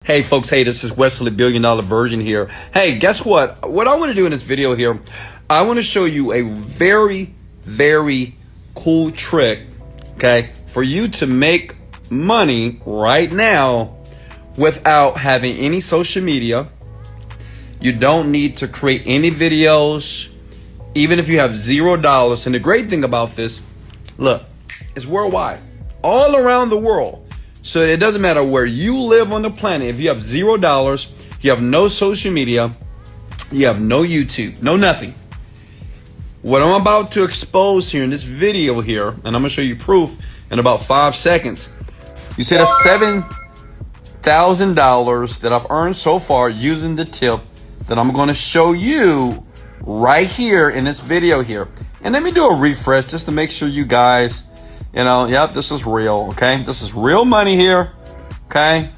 Hey folks, hey, this is Wesley Virgin here. Hey, guess what? What I want to do in this video here, I want to show you a very, very cool trick, okay, for you to make money right now without having any social media. You don't need to create any videos, even if you have $0. And the great thing about this, look, it's worldwide, all around the world. So it doesn't matter where you live on the planet. If you have $0, you have no social media, you have no YouTube, no nothing. What I'm about to expose here in this video here, and I'm gonna show you proof in about 5 seconds. You see that's $7,000 that I've earned so far using the tip that I'm gonna show you right here in this video here. And let me do a refresh just to make sure you guys, yep, this is real, okay? This is real money here, okay?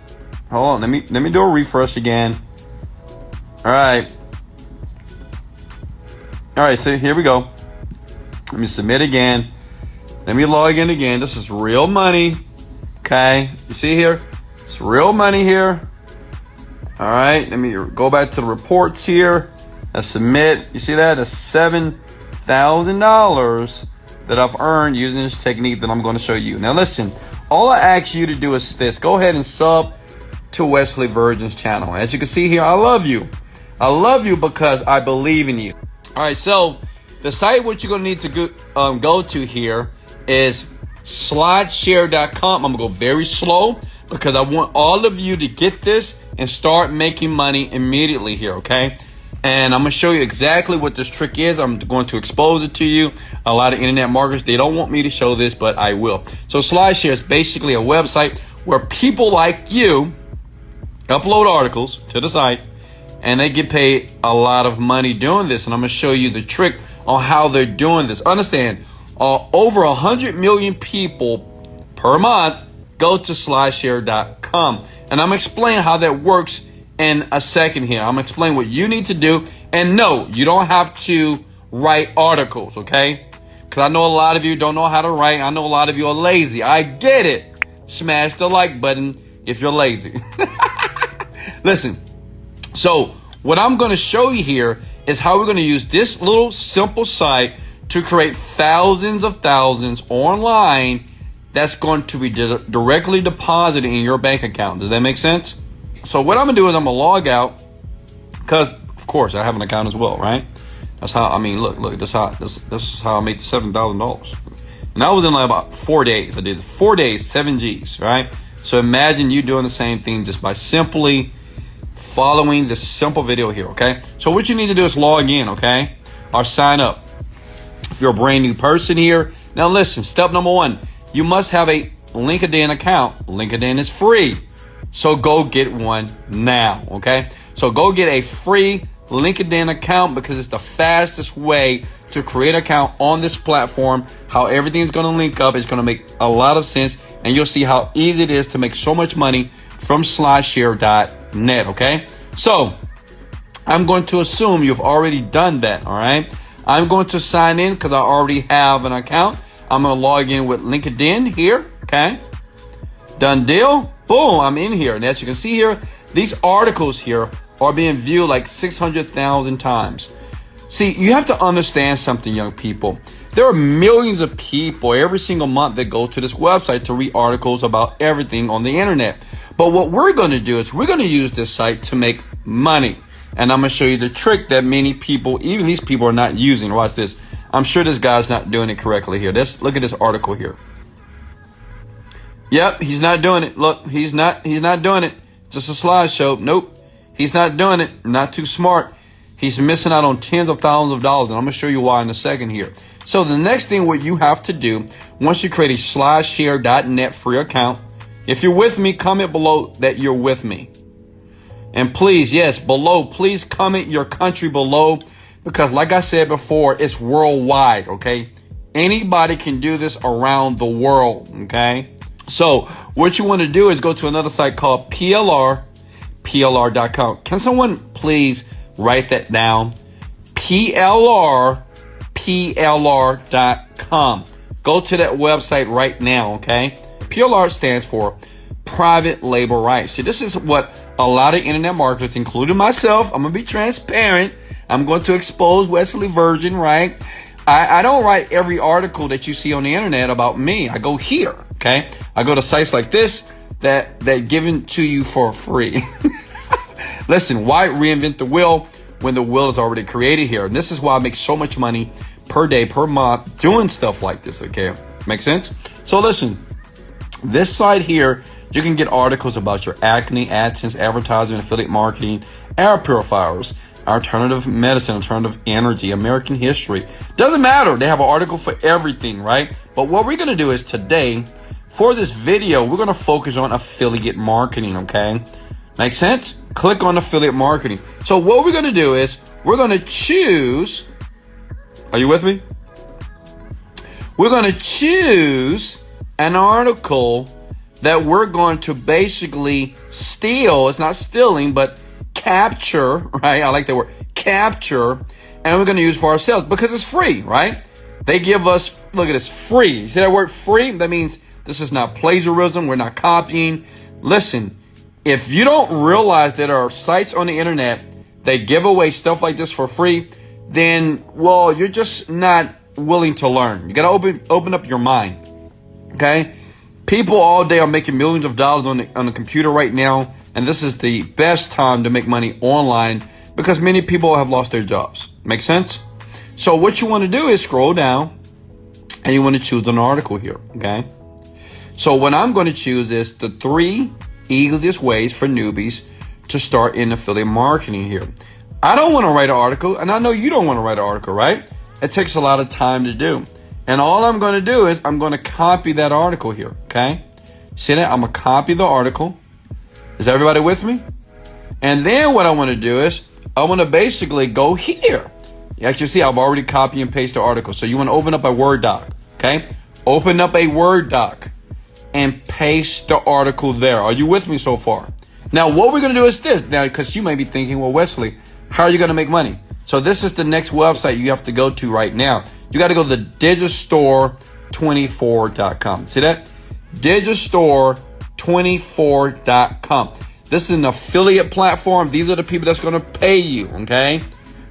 Hold on, let me do a refresh again. All right, so here we go. Let me submit again. Let me log in again. This is real money, okay? You see here? It's real money here. All right, let me go back to the reports here. I submit. You see that? That's $7,000 that I've earned using this technique that I'm going to show you. Now listen, all I ask you to do is this. Go ahead and sub to Wesley Virgin's channel. As you can see here, I love you. I love you because I believe in you. All right, so the site what you're going to need to go to here is slideshare.com. I'm going to go very slow because I want all of you to get this and start making money immediately here, okay? And I'm going to show you exactly what this trick is. I'm going to expose it to you. A lot of internet marketers, they don't want me to show this, but I will. So SlideShare is basically a website where people like you upload articles to the site and they get paid a lot of money doing this. And I'm going to show you the trick on how they're doing this. Understand, over 100 million people per month go to slideshare.com. And I'm going to explain how that works in a second here. I'm gonna explain what you need to do. And no, you don't have to write articles, okay? Because I know a lot of you don't know how to write. I know a lot of you are lazy. I get it. Smash the like button if you're lazy. Listen, so what I'm gonna show you here is how we're gonna use this little simple site to create thousands of thousands online that's going to be directly deposited in your bank account. Does that make sense? So what I'm gonna do is I'm gonna log out because, of course, I have an account as well, right? That's how. I mean, look. This is how I made $7,000, and that was in like about 4 days. I did 4 days, 7 G's, right? So imagine you doing the same thing just by simply following this simple video here, okay? So what you need to do is log in, okay, or sign up. If you're a brand new person here, now listen. Step number 1: you must have a LinkedIn account. LinkedIn is free. So go get one now, okay? So go get a free LinkedIn account because it's the fastest way to create an account on this platform. How everything's going to link up is going to make a lot of sense. And you'll see how easy it is to make so much money from slideshare.net, okay? So I'm going to assume you've already done that, all right? I'm going to sign in because I already have an account. I'm going to log in with LinkedIn here, okay? Done deal. Boom, I'm in here. And as you can see here, these articles here are being viewed like 600,000 times. See, you have to understand something, young people. There are millions of people every single month that go to this website to read articles about everything on the internet. But what we're going to do is we're going to use this site to make money. And I'm going to show you the trick that many people, even these people, are not using. Watch this. I'm sure this guy's not doing it correctly here. Look at this article here. Yep, he's not doing it. Look, he's not doing it. Just a slideshow. Nope, he's not doing it. Not too smart. He's missing out on tens of thousands of dollars, and I'm gonna show you why in a second here. So the next thing what you have to do, once you create a slideshare.net free account, if you're with me, comment below that you're with me. And please, yes, below, please comment your country below, because like I said before, it's worldwide, okay? Anybody can do this around the world, okay? So what you want to do is go to another site called plr.com. Can someone please write that down? plr.com. Go to that website right now, okay? PLR stands for private label rights. See, this is what a lot of internet marketers, including myself, I'm going to be transparent. I'm going to expose Wesley Virgin, right? I don't write every article that you see on the internet about me. I go here, okay? I go to sites like this that given to you for free. Listen, why reinvent the wheel when the wheel is already created here? And this is why I make so much money per day, per month, doing stuff like this, okay? Make sense? So listen, this site here, you can get articles about your acne, AdSense, advertising, affiliate marketing, air purifiers, alternative medicine, alternative energy, American history. Doesn't matter. They have an article for everything, right? But what we're going to do is today, for this video, we're going to focus on affiliate marketing, okay? Make sense? Click on affiliate marketing. So what we're going to do is we're going to choose, are you with me? We're going to choose an article that we're going to basically steal. It's not stealing, but capture, right? I like that word, capture, and we're going to use for ourselves because it's free, right? They give us, look at this, free. You see that word free? That means this is not plagiarism. We're not copying. Listen, if you don't realize that there are sites on the internet that give away stuff like this for free, then, well, you're just not willing to learn. You got to open up your mind, okay? People all day are making millions of dollars on the computer right now, and this is the best time to make money online because many people have lost their jobs. Make sense? So what you want to do is scroll down, and you want to choose an article here, okay? So what I'm going to choose is the 3 easiest ways for newbies to start in affiliate marketing here. I don't want to write an article, and I know you don't want to write an article, right? It takes a lot of time to do. And all I'm going to do is I'm going to copy that article here, okay? See that? I'm going to copy the article. Is everybody with me? And then what I want to do is I want to basically go here. You actually see I've already copied and pasted the article. So you want to open up a Word doc, okay? Open up a Word doc and paste the article there. Are you with me so far? Now, what we're going to do is this. Now, because you may be thinking, well, Wesley, how are you going to make money? So this is the next website you have to go to right now. You got to go to the digistore24.com. See that? Digistore24.com. This is an affiliate platform. These are the people that's going to pay you, okay?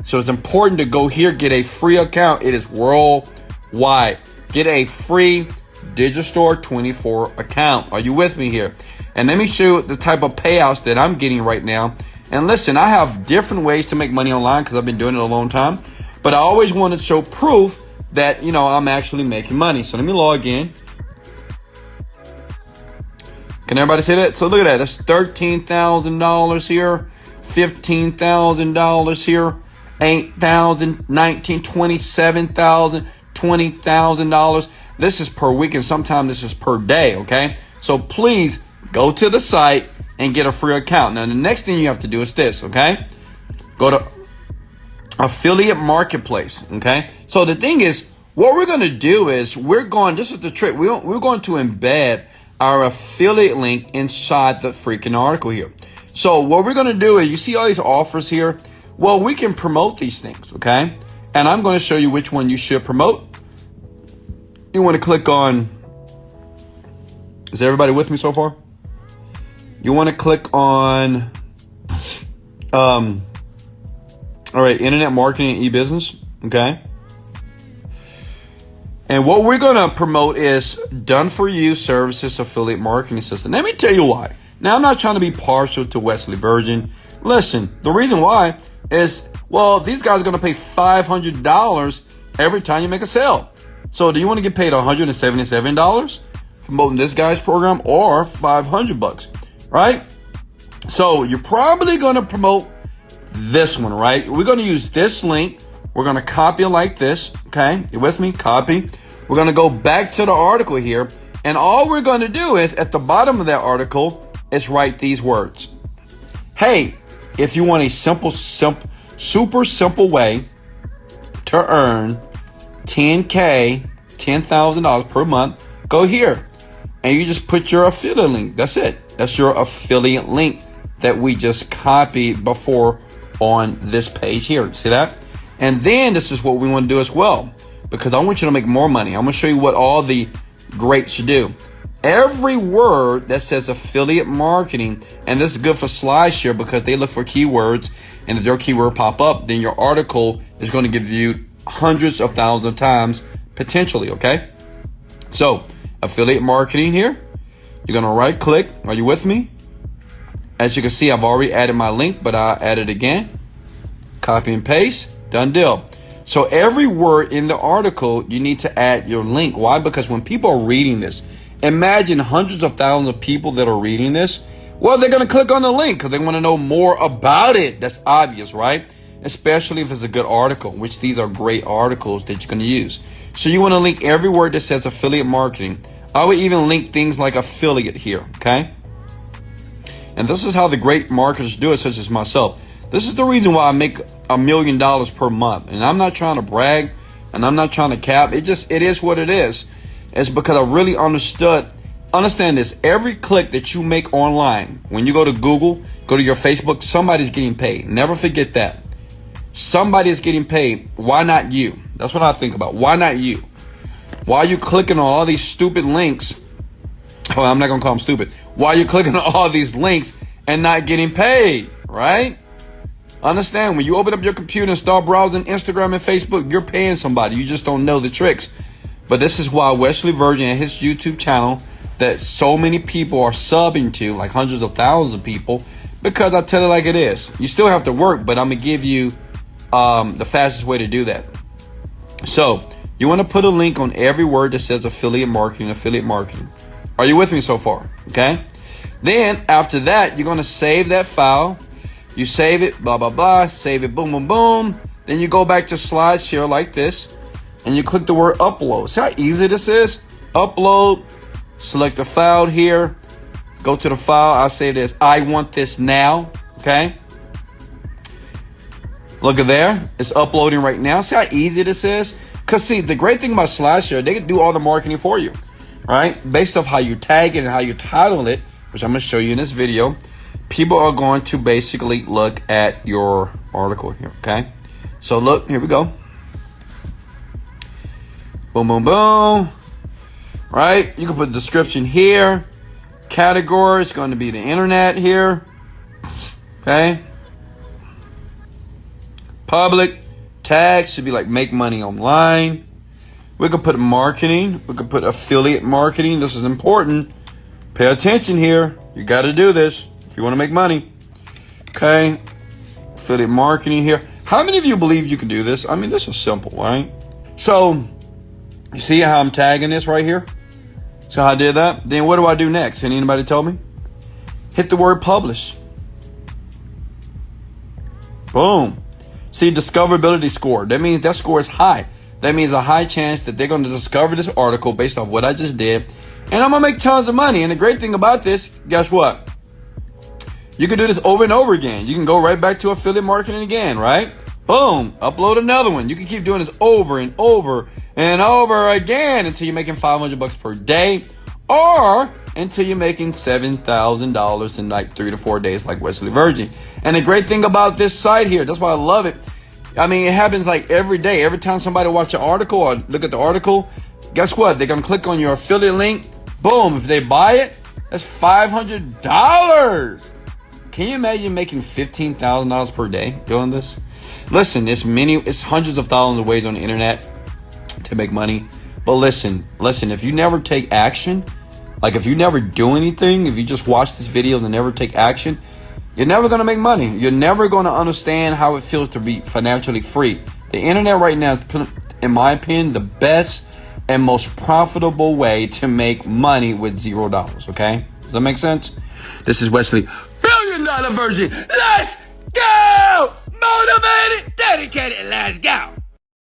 So it's important to go here, get a free account. It is worldwide. Get a free Digistore24 account. Are you with me here? And let me show you the type of payouts that I'm getting right now. And listen, I have different ways to make money online because I've been doing it a long time. But I always want to show proof that, you know, I'm actually making money. So let me log in. Can everybody see that? So look at that. That's $13,000 here, $15,000 here, $8,000, $19,000, $27,000, $20,000. This is per week, and sometimes this is per day, okay? So please go to the site and get a free account. Now, the next thing you have to do is this, okay? Go to affiliate marketplace, okay? So the thing is, what we're going to do is this is the trick. We're going to embed our affiliate link inside the freaking article here. So what we're going to do is, you see all these offers here? Well, we can promote these things, okay? And I'm going to show you which one you should promote. You want to click on, is everybody with me so far? You want to click on, all right, internet marketing and e-business, okay? And what we're going to promote is done for you services affiliate marketing system. Let me tell you why. Now, I'm not trying to be partial to Wesley Virgin. Listen, the reason why is, well, these guys are going to pay $500 every time you make a sale. So do you want to get paid $177 promoting this guy's program or $500, right? So you're probably going to promote this one, right? We're going to use this link. We're going to copy it like this. Okay. You with me? Copy. We're going to go back to the article here. And all we're going to do is at the bottom of that article is write these words. Hey, if you want a super simple way to earn $10,000 per month, go here and you just put your affiliate link. That's it. That's your affiliate link that we just copied before on this page here. See that? And then this is what we want to do as well, because I want you to make more money. I'm going to show you what all the greats do. every word that says affiliate marketing, and this is good for SlideShare because they look for keywords, and if your keyword pop up, then your article is going to give you hundreds of thousands of times potentially, okay? So affiliate marketing here, you're going to right click. Are you with me? As you can see, I've already added my link, but I'll add it again. Copy and paste, done deal. So every word in the article, you need to add your link. Why? Because when people are reading this, imagine hundreds of thousands of people that are reading this. Well, they're going to click on the link because they want to know more about it. That's obvious, right? Especially if it's a good article, which these are great articles that you're going to use. So you want to link every word that says affiliate marketing. I would even link things like affiliate here, okay? And this is how the great marketers do it, such as myself. This is the reason why I make $1 million per month. And I'm not trying to brag and I'm not trying to cap. It is what it is. It's because I really understand this. Every click that you make online, when you go to Google, go to your Facebook, somebody's getting paid. Never forget that. Somebody is getting paid. Why not you? That's what I think about. Why not you? Why are you clicking on all these stupid links? Oh, I'm not going to call them stupid. Why are you clicking on all these links and not getting paid, right? Understand, when you open up your computer and start browsing Instagram and Facebook, you're paying somebody. You just don't know the tricks. But this is why Wesley Virgin and his YouTube channel that so many people are subbing to, like hundreds of thousands of people, because I tell it like it is. You still have to work, but I'm going to give you the fastest way to do that. So you want to put a link on every word that says affiliate marketing, affiliate marketing. Are you with me so far? Okay. Then after that, you're going to save that file. You save it, blah, blah, blah, save it, boom, boom, boom. Then you go back to SlideShare like this, and you click the word upload. See how easy this is? Upload, select the file here, go to the file. I'll say this, I want this now, okay? Look at there, it's uploading right now. See how easy this is? Because see, the great thing about SlideShare, they can do all the marketing for you, right? Based off how you tag it and how you title it, which I'm going to show you in this video. People are going to basically look at your article here, okay? So look, here we go. Boom, boom, boom. Right? You can put description here. Category is going to be the internet here. Okay? Public. Tags should be like make money online. We could put marketing. We could put affiliate marketing. This is important. Pay attention here. You got to do this if you want to make money. Okay? Affiliate marketing here. How many of you believe you can do this? I mean, this is simple, right? So, you see how I'm tagging this right here? So I did that. Then what do I do next? Can anybody tell me? Hit the word publish. Boom. See, discoverability score. That means that score is high. That means a high chance that they're going to discover this article based off what I just did. And I'm going to make tons of money. And the great thing about this, guess what? You can do this over and over again. You can go right back to affiliate marketing again, right? Boom, upload another one. You can keep doing this over and over and over again until you're making $500 per day, or until you're making $7,000 in like 3 to 4 days like Wesley Virgin. And the great thing about this site here, that's why I love it. I mean, it happens like every day. Every time somebody watch an article or look at the article, guess what? They're going to click on your affiliate link. Boom, if they buy it, that's $500. Can you imagine making $15,000 per day doing this? Listen, it's hundreds of thousands of ways on the internet to make money. But listen, if you never take action, like if you never do anything, if you just watch this video and never take action, you're never going to make money. You're never going to understand how it feels to be financially free. The internet right now is, in my opinion, the best and most profitable way to make money with $0, okay? Does that make sense? This is Wesley, $1 billion Virgin. Let's go! Motivated, dedicated, let's go!